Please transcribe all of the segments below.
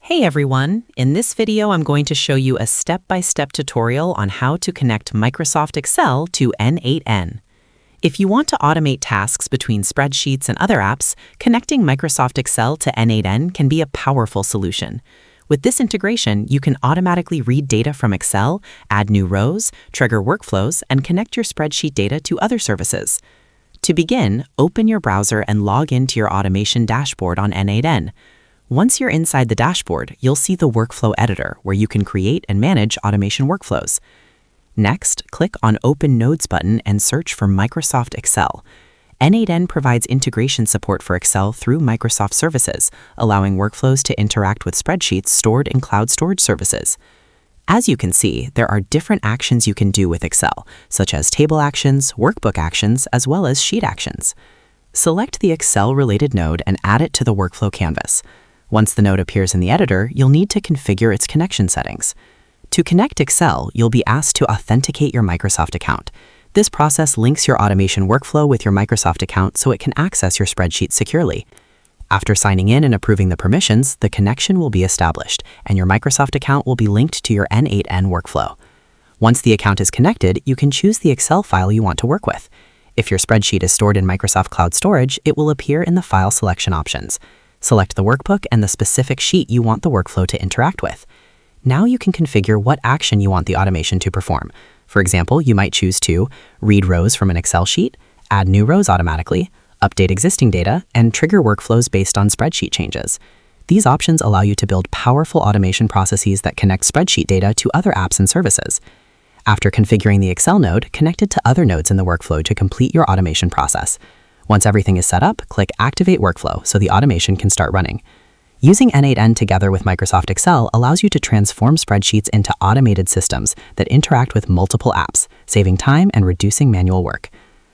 Hey everyone! In this video, I'm going to show you a step-by-step tutorial on how to connect Microsoft Excel to N8N. If you want to automate tasks between spreadsheets and other apps, connecting Microsoft Excel to N8N can be a powerful solution. With this integration, you can automatically read data from Excel, add new rows, trigger workflows, and connect your spreadsheet data to other services. To begin, open your browser and log into your automation dashboard on N8N. Once you're inside the dashboard, you'll see the Workflow Editor, where you can create and manage automation workflows. Next, click on Open Nodes button and search for Microsoft Excel. N8N provides integration support for Excel through Microsoft services, allowing workflows to interact with spreadsheets stored in cloud storage services. As you can see, there are different actions you can do with Excel, such as table actions, workbook actions, as well as sheet actions. Select the Excel-related node and add it to the workflow canvas. Once the node appears in the editor, you'll need to configure its connection settings. To connect Excel, you'll be asked to authenticate your Microsoft account. This process links your automation workflow with your Microsoft account so it can access your spreadsheet securely. After signing in and approving the permissions, the connection will be established, and your Microsoft account will be linked to your N8N workflow. Once the account is connected, you can choose the Excel file you want to work with. If your spreadsheet is stored in Microsoft Cloud Storage, it will appear in the File selection options. Select the workbook and the specific sheet you want the workflow to interact with. Now you can configure what action you want the automation to perform. For example, you might choose to read rows from an Excel sheet, add new rows automatically, update existing data, and trigger workflows based on spreadsheet changes. These options allow you to build powerful automation processes that connect spreadsheet data to other apps and services. After configuring the Excel node, connect it to other nodes in the workflow to complete your automation process. Once everything is set up, click Activate Workflow so the automation can start running. Using N8N together with Microsoft Excel allows you to transform spreadsheets into automated systems that interact with multiple apps, saving time and reducing manual work.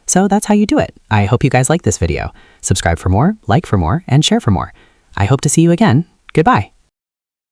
So that's how you do it. I hope you guys like this video. Subscribe for more, like for more, and share for more. I hope to see you again. Goodbye.